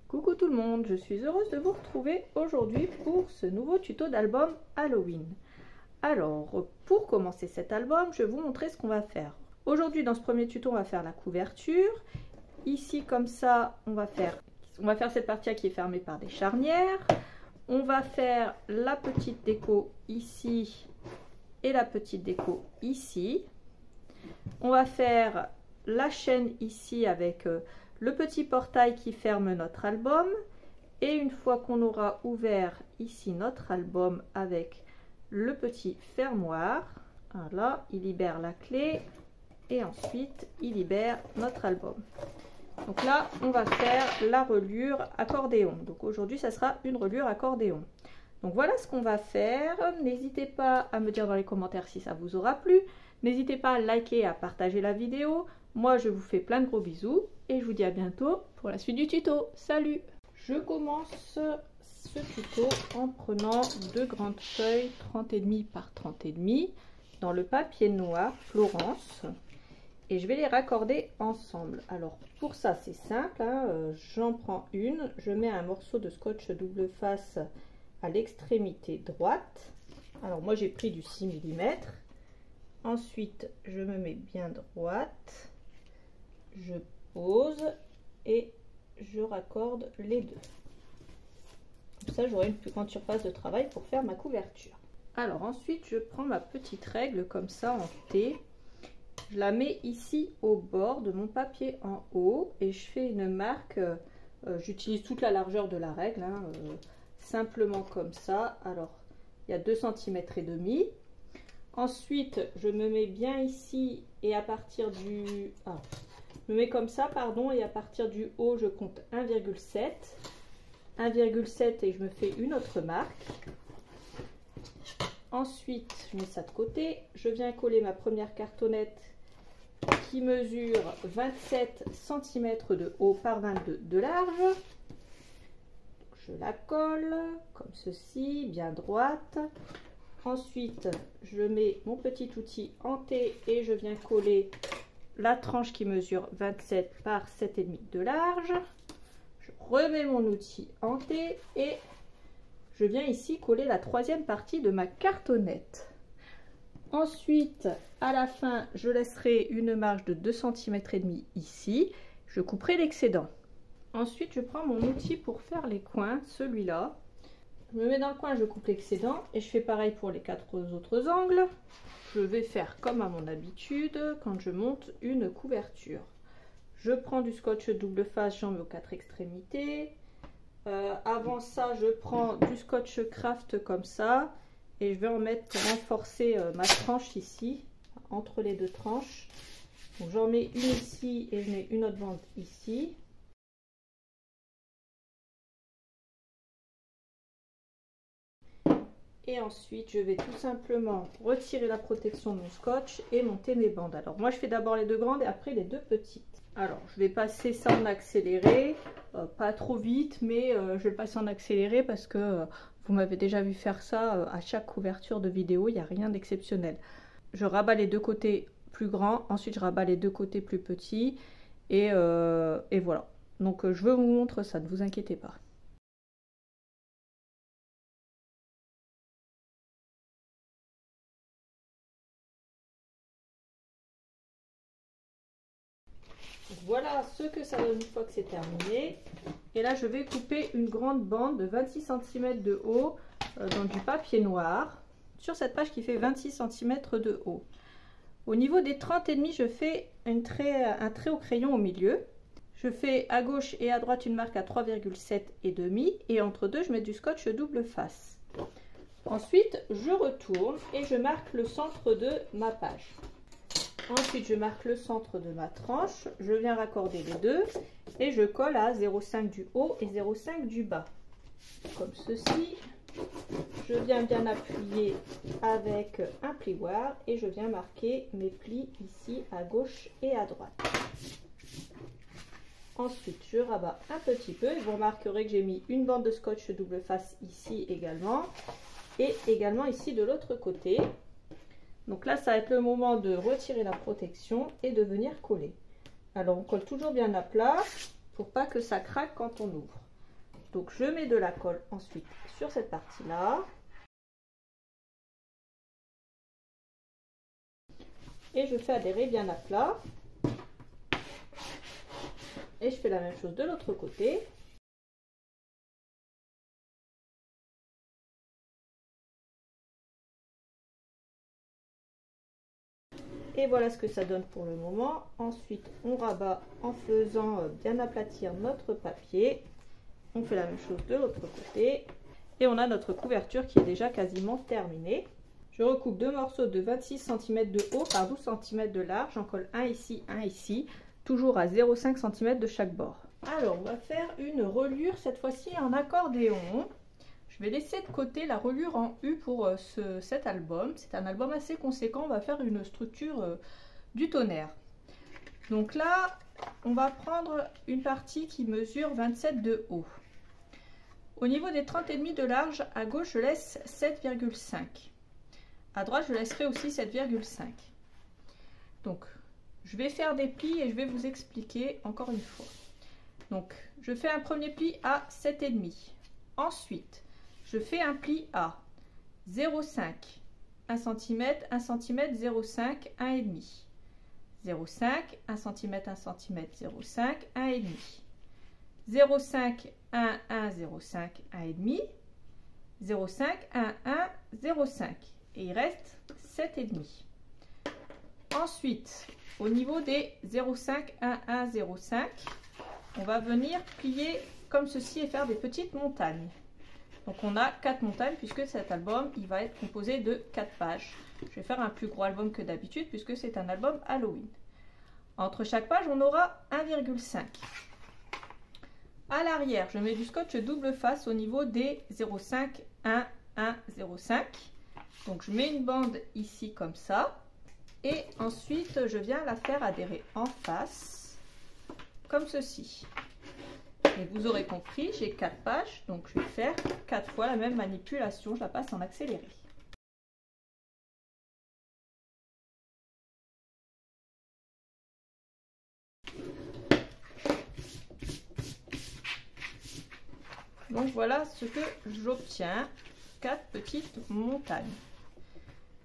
Coucou tout le monde, je suis heureuse de vous retrouver aujourd'hui pour ce nouveau tuto d'album Halloween. Alors, pour commencer cet album, je vais vous montrer ce qu'on va faire. Aujourd'hui, dans ce premier tuto, on va faire la couverture. Ici, comme ça, on va faire cette partie qui est fermée par des charnières. On va faire la petite déco ici et la petite déco ici. On va faire la chaîne ici avec le petit portail qui ferme notre album. Et une fois qu'on aura ouvert ici notre album avec le petit fermoir, voilà, il libère la clé et ensuite il libère notre album. Donc là, on va faire la reliure accordéon. Donc aujourd'hui, ça sera une reliure accordéon. Donc voilà ce qu'on va faire. N'hésitez pas à me dire dans les commentaires si ça vous aura plu. N'hésitez pas à liker et à partager la vidéo. Moi, je vous fais plein de gros bisous et je vous dis à bientôt pour la suite du tuto. Salut! Je commence ce tuto en prenant deux grandes feuilles 30,5 par 30,5 dans le papier noir Florence. Et je vais les raccorder ensemble. Alors pour ça c'est simple, hein, j'en prends une, je mets un morceau de scotch double face à l'extrémité droite. Alors moi j'ai pris du 6 mm. Ensuite je me mets bien droite, je pose et je raccorde les deux. Comme ça j'aurai une plus grande surface de travail pour faire ma couverture. Alors ensuite je prends ma petite règle comme ça en T. Je la mets ici au bord de mon papier en haut et je fais une marque. J'utilise toute la largeur de la règle, hein, simplement comme ça. Alors il y a 2,5 cm. Ensuite je me mets bien ici et à partir du... je me mets comme ça, pardon, et à partir du haut je compte 1,7. 1,7 et je me fais une autre marque. Ensuite je mets ça de côté. Je viens coller ma première cartonnette qui mesure 27 cm de haut par 22 de large. Je la colle comme ceci, bien droite. Ensuite, je mets mon petit outil en T et je viens coller la tranche qui mesure 27 par 7,5 de large. Je remets mon outil en T et je viens ici coller la troisième partie de ma cartonnette. Ensuite, à la fin, je laisserai une marge de 2,5 cm ici. Je couperai l'excédent. Ensuite, je prends mon outil pour faire les coins, celui-là. Je me mets dans le coin, je coupe l'excédent et je fais pareil pour les 4 autres angles. Je vais faire comme à mon habitude quand je monte une couverture. Je prends du scotch double face, j'en mets aux 4 extrémités. Avant ça, je prends du scotch craft comme ça. Et je vais en mettre, renforcer ma tranche ici, entre les deux tranches. Donc j'en mets une ici et je mets une autre bande ici. Et ensuite, je vais tout simplement retirer la protection de mon scotch et monter mes bandes. Alors moi, je fais d'abord les deux grandes et après les deux petites. Alors, je vais passer ça en accéléré, pas trop vite, mais je vais le passer en accéléré parce que... vous m'avez déjà vu faire ça à chaque couverture de vidéo, il n'y a rien d'exceptionnel. Je rabats les deux côtés plus grands, ensuite je rabats les deux côtés plus petits et voilà. Donc je vous montre ça, ne vous inquiétez pas. Voilà ce que ça donne une fois que c'est terminé. Et là je vais couper une grande bande de 26 cm de haut dans du papier noir sur cette page qui fait 26 cm de haut. Au niveau des 30,5, je fais un trait au crayon au milieu. Je fais à gauche et à droite une marque à 3,7 et demi et entre deux je mets du scotch double face. Ensuite je retourne et je marque le centre de ma page. Ensuite, je marque le centre de ma tranche, je viens raccorder les deux et je colle à 0,5 du haut et 0,5 du bas. Comme ceci, je viens bien appuyer avec un plioir et je viens marquer mes plis ici à gauche et à droite. Ensuite, je rabats un petit peu et vous remarquerez que j'ai mis une bande de scotch double face ici également et également ici de l'autre côté. Donc là, ça va être le moment de retirer la protection et de venir coller. Alors, on colle toujours bien à plat pour pas que ça craque quand on ouvre. Donc, je mets de la colle ensuite sur cette partie-là. Et je fais adhérer bien à plat. Et je fais la même chose de l'autre côté. Et voilà ce que ça donne pour le moment. Ensuite, on rabat en faisant bien aplatir notre papier. On fait la même chose de l'autre côté. Et on a notre couverture qui est déjà quasiment terminée. Je recoupe deux morceaux de 26 cm de haut par 12 cm de large. J'en colle un ici, toujours à 0,5 cm de chaque bord. Alors, on va faire une reliure, cette fois-ci en accordéon. Je vais laisser de côté la reliure en U pour cet album. C'est un album assez conséquent. On va faire une structure du tonnerre. Donc là, on va prendre une partie qui mesure 27 de haut. Au niveau des 30,5 de large, à gauche, je laisse 7,5. À droite, je laisserai aussi 7,5. Donc, je vais faire des plis et je vais vous expliquer encore une fois. Donc, je fais un premier pli à 7,5. Ensuite, je fais un pli à 0,5, 1 cm, 1 cm, 0,5, 1,5. 0,5, 1 cm, 1 cm, 0,5, 1,5. 0,5, 1, 1, 0,5, 1,5. 0,5, 1, 1, 0,5. Et il reste 7,5. Ensuite, au niveau des 0,5, 1, 1, 0,5, on va venir plier comme ceci et faire des petites montagnes. Donc on a 4 montagnes puisque cet album il va être composé de 4 pages. Je vais faire un plus gros album que d'habitude puisque c'est un album Halloween. Entre chaque page on aura 1,5. À l'arrière je mets du scotch double face au niveau des 0,5, 1, 1, 0,5. Donc je mets une bande ici comme ça. Et ensuite je viens la faire adhérer en face comme ceci. Et vous aurez compris, j'ai 4 pages, donc je vais faire 4 fois la même manipulation, je la passe en accéléré. Donc voilà ce que j'obtiens, 4 petites montagnes.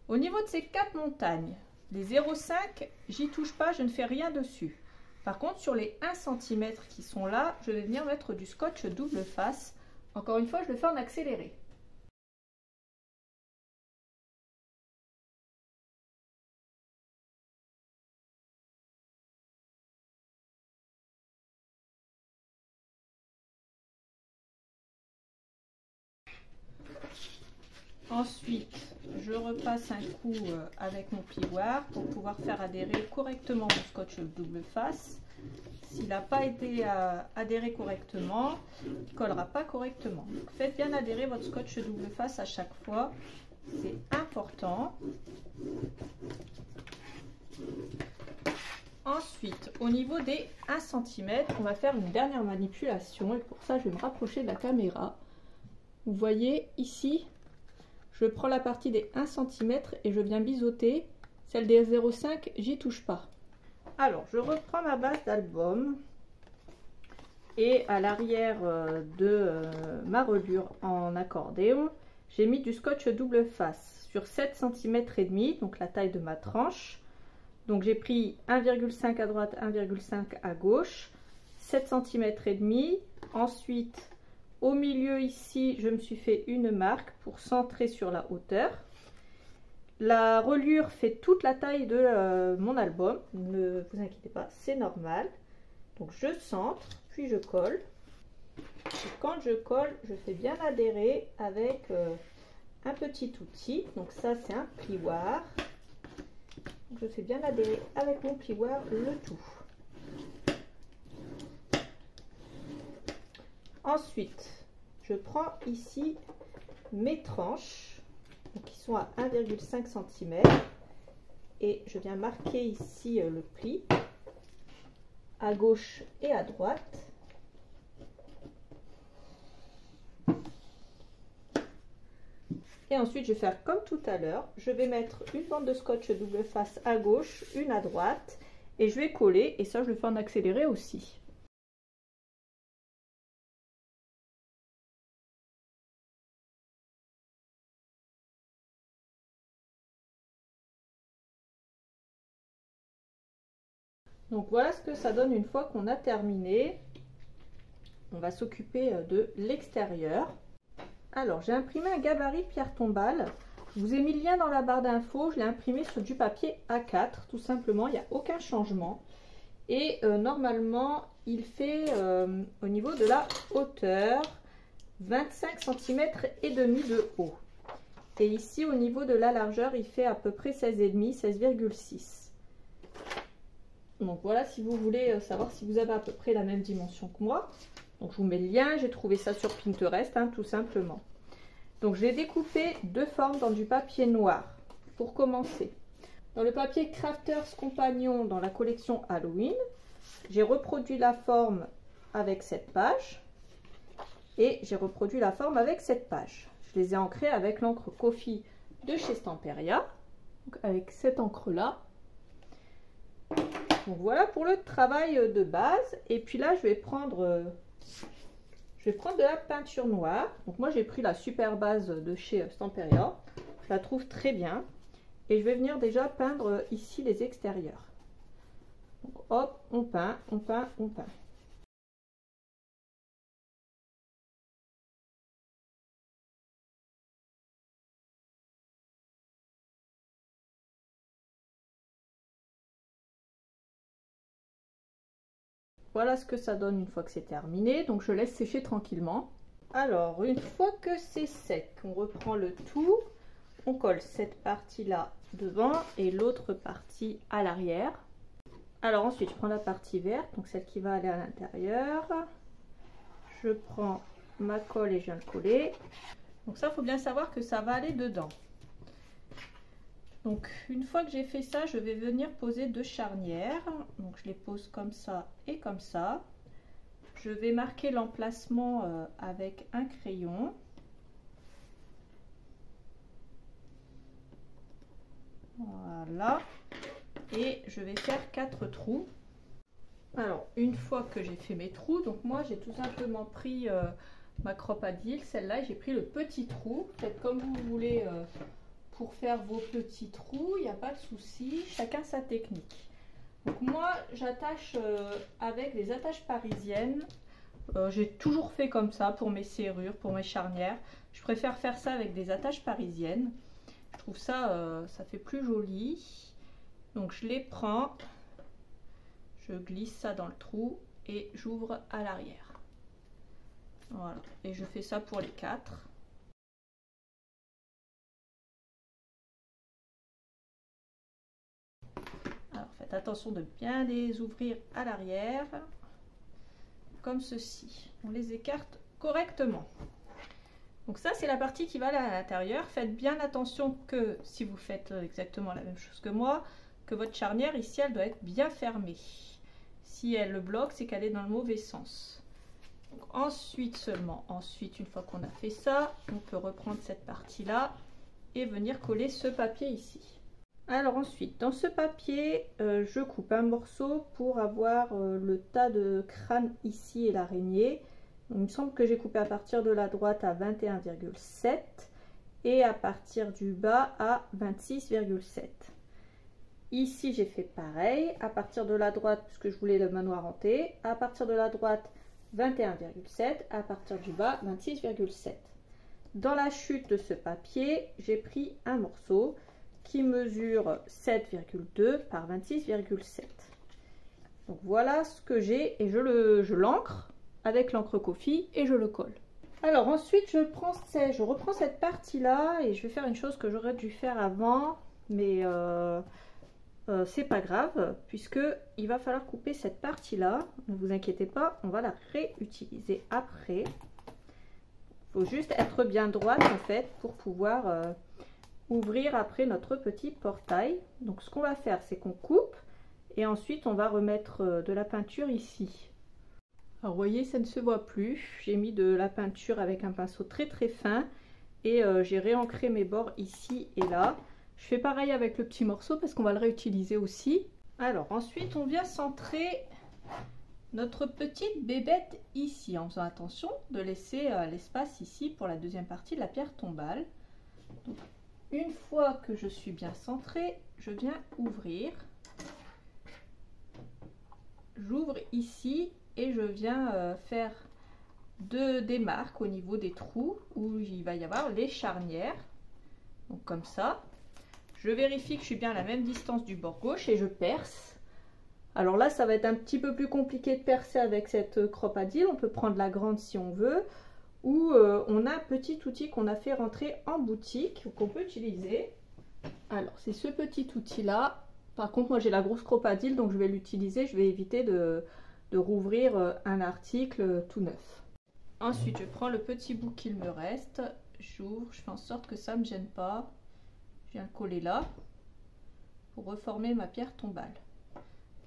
Au niveau de ces 4 montagnes, les 0,5, j'y touche pas, je ne fais rien dessus. Par contre, sur les 1 cm qui sont là, je vais venir mettre du scotch double face. Encore une fois, je le fais en accéléré. Ensuite, je repasse un coup avec mon plioir pour pouvoir faire adhérer correctement mon scotch double face. S'il n'a pas été adhéré correctement, il ne collera pas correctement. Donc, faites bien adhérer votre scotch double face à chaque fois, c'est important. Ensuite, au niveau des 1 cm, on va faire une dernière manipulation et pour ça, je vais me rapprocher de la caméra. Vous voyez ici, je prends la partie des 1 cm et je viens biseauter. Celle des 0,5, j'y touche pas. Alors, je reprends ma base d'album et à l'arrière de ma reliure en accordéon, j'ai mis du scotch double face sur 7 cm et demi, donc la taille de ma tranche. Donc j'ai pris 1,5 à droite, 1,5 à gauche, 7 cm et demi. Ensuite, au milieu ici, je me suis fait une marque pour centrer sur la hauteur. La reliure fait toute la taille de mon album, ne vous inquiétez pas, c'est normal. Donc je centre, puis je colle. Et quand je colle, je fais bien adhérer avec un petit outil. Donc ça c'est un plioir. Donc, je fais bien adhérer avec mon plioir le tout. Ensuite, je prends ici mes tranches. Donc, qui sont à 1,5 cm et je viens marquer ici le pli à gauche et à droite. Et ensuite, je vais faire comme tout à l'heure. Je vais mettre une bande de scotch double face à gauche, une à droite. Et je vais coller. Et ça, je le fais en accéléré aussi. Donc voilà ce que ça donne une fois qu'on a terminé. On va s'occuper de l'extérieur. Alors, j'ai imprimé un gabarit pierre tombale. Je vous ai mis le lien dans la barre d'infos. Je l'ai imprimé sur du papier A4, tout simplement. Il n'y a aucun changement. Et normalement, il fait au niveau de la hauteur 25 cm et demi de haut. Et ici, au niveau de la largeur, il fait à peu près 16,5, 16,6. Donc voilà, si vous voulez savoir si vous avez à peu près la même dimension que moi. Donc je vous mets le lien, j'ai trouvé ça sur Pinterest, hein, tout simplement. Donc je vais découper deux formes dans du papier noir, pour commencer. Dans le papier Crafters Compagnon, dans la collection Halloween, j'ai reproduit la forme avec cette page. Et j'ai reproduit la forme avec cette page. Je les ai ancrées avec l'encre Coffee de chez Stamperia. Donc avec cette encre-là. Donc voilà pour le travail de base. Et puis là, je vais prendre de la peinture noire. Donc moi, j'ai pris la super base de chez Stamperia. Je la trouve très bien. Et je vais venir déjà peindre ici les extérieurs. Donc hop, on peint, on peint, on peint. Voilà ce que ça donne une fois que c'est terminé. Donc je laisse sécher tranquillement. Alors une fois que c'est sec, on reprend le tout. On colle cette partie-là devant et l'autre partie à l'arrière. Alors ensuite, je prends la partie verte, donc celle qui va aller à l'intérieur. Je prends ma colle et je viens le coller. Donc ça, il faut bien savoir que ça va aller dedans. Donc une fois que j'ai fait ça, je vais venir poser deux charnières. Donc je les pose comme ça et comme ça. Je vais marquer l'emplacement avec un crayon. Voilà. Et je vais faire 4 trous. Alors une fois que j'ai fait mes trous, donc moi j'ai tout simplement pris ma Crop-A-Dils, celle-là, j'ai pris le petit trou. Faites comme vous voulez pour faire vos petits trous, il n'y a pas de souci, chacun sa technique. Donc moi j'attache avec des attaches parisiennes. J'ai toujours fait comme ça pour mes serrures, pour mes charnières. Je préfère faire ça avec des attaches parisiennes. Je trouve ça, ça fait plus joli. Donc je les prends, je glisse ça dans le trou et j'ouvre à l'arrière. Voilà, et je fais ça pour les 4. Alors faites attention de bien les ouvrir à l'arrière, comme ceci. On les écarte correctement. Donc ça c'est la partie qui va aller à l'intérieur. Faites bien attention que si vous faites exactement la même chose que moi, que votre charnière ici elle doit être bien fermée. Si elle le bloque, c'est qu'elle est dans le mauvais sens. Donc ensuite seulement, une fois qu'on a fait ça, on peut reprendre cette partie là et venir coller ce papier ici. Alors ensuite, dans ce papier, je coupe un morceau pour avoir le tas de crâne ici et l'araignée. Il me semble que j'ai coupé à partir de la droite à 21,7 et à partir du bas à 26,7. Ici, j'ai fait pareil, à partir de la droite, puisque je voulais le manoir hanté, à partir de la droite, 21,7, à partir du bas, 26,7. Dans la chute de ce papier, j'ai pris un morceau qui mesure 7,2 par 26,7. Donc voilà ce que j'ai et je l'encre avec l'encre Coffee et je le colle. Alors ensuite, je reprends cette partie-là et je vais faire une chose que j'aurais dû faire avant, mais c'est pas grave puisque il va falloir couper cette partie là. Ne vous inquiétez pas, on va la réutiliser après. Il faut juste être bien droite en fait pour pouvoir ouvrir après notre petit portail. Donc ce qu'on va faire, c'est qu'on coupe et ensuite on va remettre de la peinture ici. Alors vous voyez, ça ne se voit plus, j'ai mis de la peinture avec un pinceau très très fin et j'ai réancré mes bords ici et là. Je fais pareil avec le petit morceau parce qu'on va le réutiliser aussi. Alors ensuite on vient centrer notre petite bébête ici en faisant attention de laisser l'espace ici pour la deuxième partie de la pierre tombale. Donc, une fois que je suis bien centrée, je viens ouvrir. J'ouvre ici et je viens faire des marques au niveau des trous où il va y avoir les charnières. Donc comme ça. Je vérifie que je suis bien à la même distance du bord gauche et je perce. Alors là, ça va être un petit peu plus compliqué de percer avec cette cropadille. On peut prendre la grande si on veut. Ou on a un petit outil qu'on a fait rentrer en boutique, qu'on peut utiliser. Alors, c'est ce petit outil-là. Par contre, moi, j'ai la grosse cropadille, donc je vais l'utiliser. Je vais éviter de rouvrir un article tout neuf. Ensuite, je prends le petit bout qu'il me reste. J'ouvre, je fais en sorte que ça ne me gêne pas. Je viens le coller là pour reformer ma pierre tombale.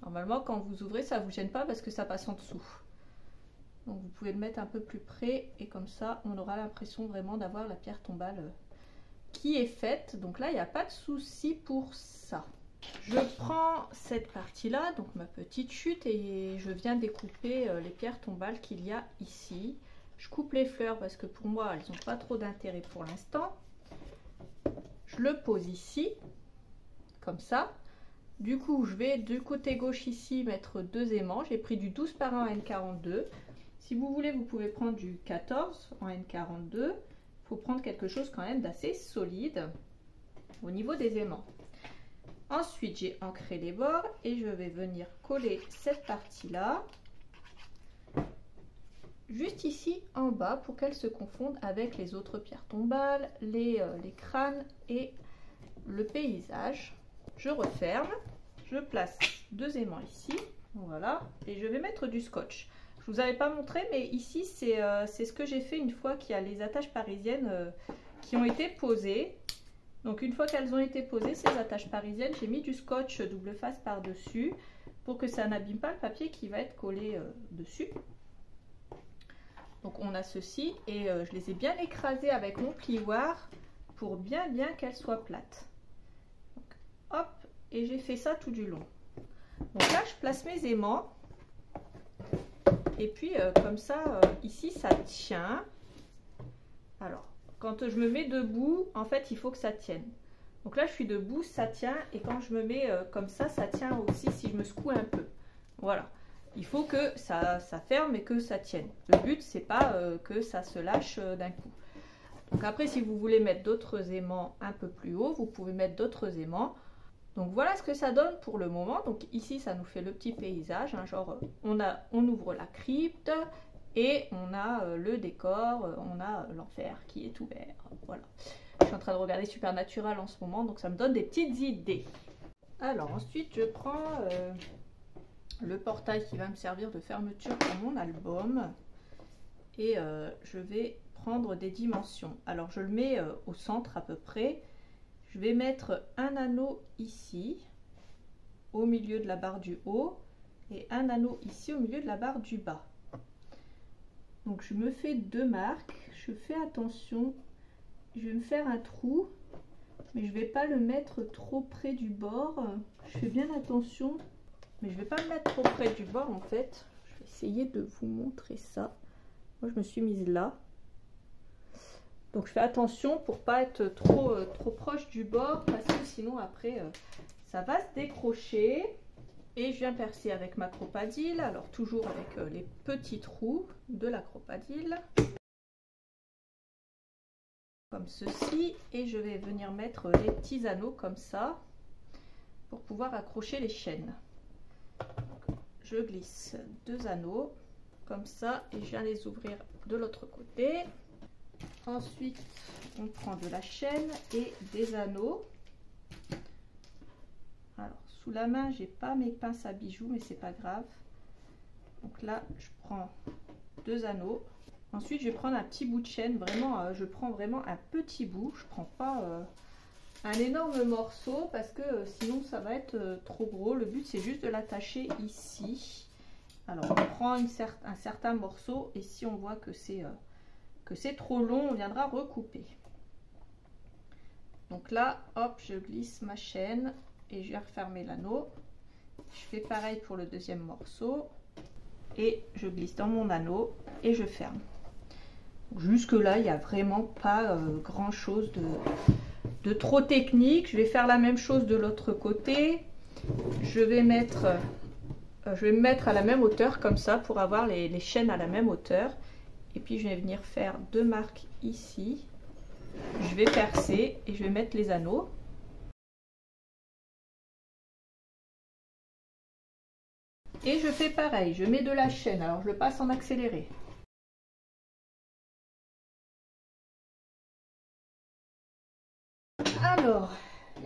Normalement, quand vous ouvrez, ça ne vous gêne pas parce que ça passe en dessous. Donc, vous pouvez le mettre un peu plus près et comme ça, on aura l'impression vraiment d'avoir la pierre tombale qui est faite. Donc là, il n'y a pas de souci pour ça. Je prends cette partie-là, donc ma petite chute, et je viens découper les pierres tombales qu'il y a ici. Je coupe les fleurs parce que pour moi, elles n'ont pas trop d'intérêt pour l'instant. Je le pose ici, comme ça. Du coup, je vais du côté gauche ici mettre 2 aimants. J'ai pris du 12 par 1 en N42. Si vous voulez, vous pouvez prendre du 14 en N42. Il faut prendre quelque chose quand même d'assez solide au niveau des aimants. Ensuite, j'ai ancré les bords et je vais venir coller cette partie-là juste ici en bas pour qu'elle se confonde avec les autres pierres tombales, les crânes et le paysage. Je referme, je place 2 aimants ici, voilà, et je vais mettre du scotch. Je vous avais pas montré, mais ici c'est ce que j'ai fait une fois qu'il y a les attaches parisiennes qui ont été posées. Donc une fois qu'elles ont été posées, ces attaches parisiennes, j'ai mis du scotch double face par-dessus pour que ça n'abîme pas le papier qui va être collé dessus. Donc on a ceci et je les ai bien écrasées avec mon plioir pour bien qu'elles soient plates. Donc, hop, et j'ai fait ça tout du long. Donc là, je place mes aimants. Et puis comme ça, ici, ça tient. Alors, quand je me mets debout, en fait, il faut que ça tienne. Donc là, je suis debout, ça tient. Et quand je me mets comme ça tient aussi si je me secoue un peu. Voilà. Il faut que ça ferme et que ça tienne. Le but, c'est pas que ça se lâche d'un coup. Donc après, si vous voulez mettre d'autres aimants un peu plus haut, vous pouvez mettre d'autres aimants. Donc voilà ce que ça donne pour le moment. Donc ici, ça nous fait le petit paysage. Hein, genre, on ouvre la crypte et on a le décor, on a l'enfer qui est ouvert. Voilà. Je suis en train de regarder Supernatural en ce moment, donc ça me donne des petites idées. Alors ensuite, je prends le portail qui va me servir de fermeture pour mon album et je vais prendre des dimensions. Alors je le mets au centre à peu près. Je vais mettre un anneau ici au milieu de la barre du haut et un anneau ici au milieu de la barre du bas. Donc je me fais 2 marques, je fais attention, je vais me faire un trou mais je ne vais pas le mettre trop près du bord. Je fais bien attention. Mais je ne vais pas me mettre trop près du bord en fait. Je vais essayer de vous montrer ça. Moi je me suis mise là. Donc je fais attention pour pas être trop proche du bord parce que sinon après ça va se décrocher. Et je viens percer avec ma cropadille. Alors toujours avec les petits trous de la cropadille. Comme ceci. Et je vais venir mettre les petits anneaux comme ça pour pouvoir accrocher les chaînes. Je glisse 2 anneaux comme ça et je viens les ouvrir de l'autre côté. Ensuite, on prend de la chaîne et des anneaux. Alors, sous la main, j'ai pas mes pinces à bijoux, mais c'est pas grave. Donc là, je prends 2 anneaux. Ensuite, je vais prendre un petit bout de chaîne. Vraiment, je prends vraiment un petit bout. Je prends pas un énorme morceau parce que sinon ça va être trop gros. Le but c'est juste de l'attacher ici. Alors on prend un certain morceau et si on voit que c'est trop long, on viendra recouper. Donc là, hop, je glisse ma chaîne et je vais refermer l'anneau. Je fais pareil pour le deuxième morceau et je glisse dans mon anneau et je ferme. Jusque là, il n'y a vraiment pas grand chose de trop technique. Je vais faire la même chose de l'autre côté. Je vais me mettre à la même hauteur comme ça pour avoir les chaînes à la même hauteur. Et puis je vais venir faire 2 marques ici. Je vais percer et je vais mettre les anneaux. Et je fais pareil, je mets de la chaîne, alors je le passe en accéléré. Alors,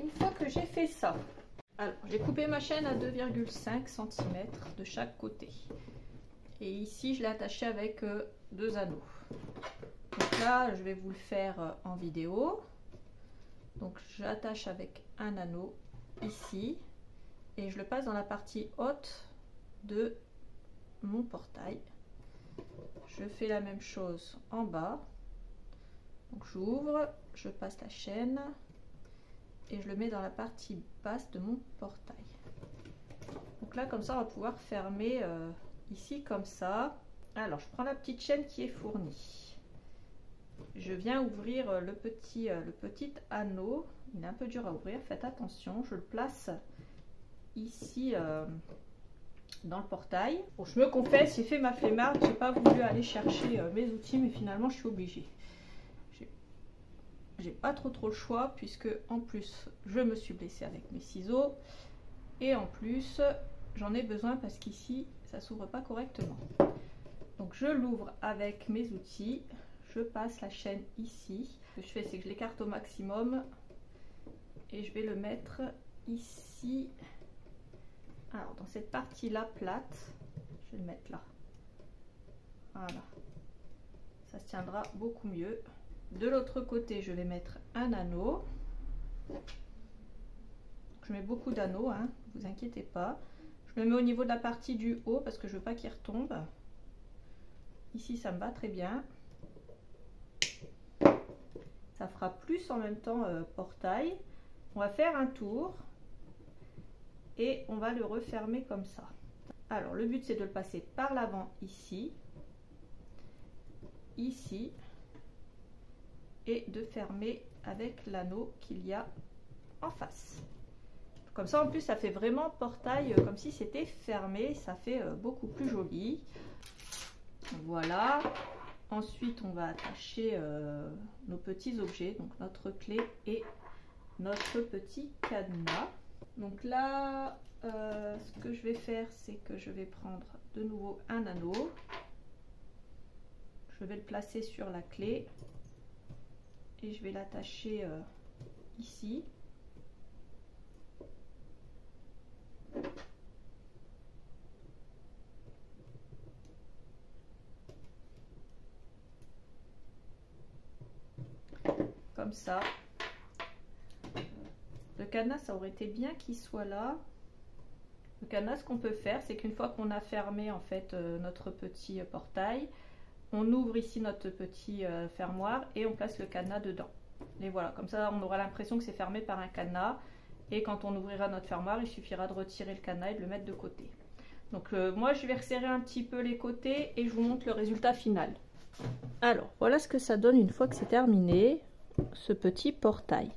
une fois que j'ai fait ça, alors j'ai coupé ma chaîne à 2,5 cm de chaque côté. Et ici, je l'ai attachée avec 2 anneaux. Donc là, je vais vous le faire en vidéo. Donc j'attache avec un anneau ici et je le passe dans la partie haute de mon portail. Je fais la même chose en bas. Donc j'ouvre, je passe la chaîne et je le mets dans la partie basse de mon portail. Donc là, comme ça, on va pouvoir fermer ici comme ça. Alors je prends la petite chaîne qui est fournie. Je viens ouvrir le petit anneau. Il est un peu dur à ouvrir, faites attention. Je le place ici dans le portail. Bon, je me confesse, j'ai fait ma flemmarde, j'ai pas voulu aller chercher mes outils, mais finalement je suis obligée. J'ai pas trop le choix puisque en plus je me suis blessée avec mes ciseaux et en plus j'en ai besoin parce qu'ici ça s'ouvre pas correctement. Donc je l'ouvre avec mes outils, je passe la chaîne ici. Ce que je fais, c'est que je l'écarte au maximum et je vais le mettre ici. Alors dans cette partie là plate, je vais le mettre là. Voilà, ça se tiendra beaucoup mieux. De l'autre côté, je vais mettre un anneau. Je mets beaucoup d'anneaux, hein, ne vous inquiétez pas. Je me mets au niveau de la partie du haut parce que je veux pas qu'il retombe. Ici, ça me va très bien. Ça fera plus en même temps portail. On va faire un tour et on va le refermer comme ça. Alors, le but, c'est de le passer par l'avant ici, ici, et de fermer avec l'anneau qu'il y a en face. Comme ça, en plus, ça fait vraiment portail comme si c'était fermé. Ça fait beaucoup plus joli. Voilà. Ensuite, on va attacher nos petits objets, donc notre clé et notre petit cadenas. Donc là, ce que je vais faire, c'est que je vais prendre de nouveau un anneau. Je vais le placer sur la clé. Et je vais l'attacher ici. Comme ça. Le cadenas, ça aurait été bien qu'il soit là. Le cadenas, ce qu'on peut faire, c'est qu'une fois qu'on a fermé en fait notre petit portail, on ouvre ici notre petit fermoir et on place le cadenas dedans. Et voilà, comme ça on aura l'impression que c'est fermé par un cadenas. Et quand on ouvrira notre fermoir, il suffira de retirer le cadenas et de le mettre de côté. Donc moi je vais resserrer un petit peu les côtés et je vous montre le résultat final. Alors voilà ce que ça donne une fois que c'est terminé, ce petit portail.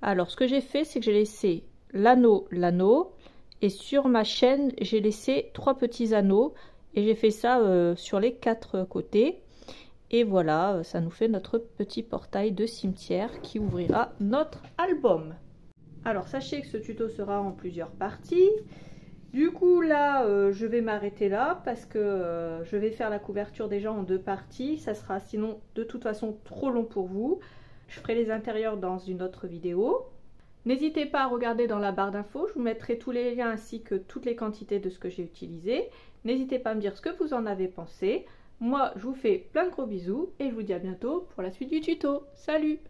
Alors ce que j'ai fait, c'est que j'ai laissé l'anneau, et sur ma chaîne j'ai laissé 3 petits anneaux. Et j'ai fait ça sur les 4 côtés. Et voilà, ça nous fait notre petit portail de cimetière qui ouvrira notre album. Alors sachez que ce tuto sera en plusieurs parties. Du coup là, je vais m'arrêter là parce que je vais faire la couverture déjà en 2 parties. Ça sera sinon de toute façon trop long pour vous. Je ferai les intérieurs dans une autre vidéo. N'hésitez pas à regarder dans la barre d'infos, je vous mettrai tous les liens ainsi que toutes les quantités de ce que j'ai utilisé. N'hésitez pas à me dire ce que vous en avez pensé. Moi, je vous fais plein de gros bisous et je vous dis à bientôt pour la suite du tuto. Salut!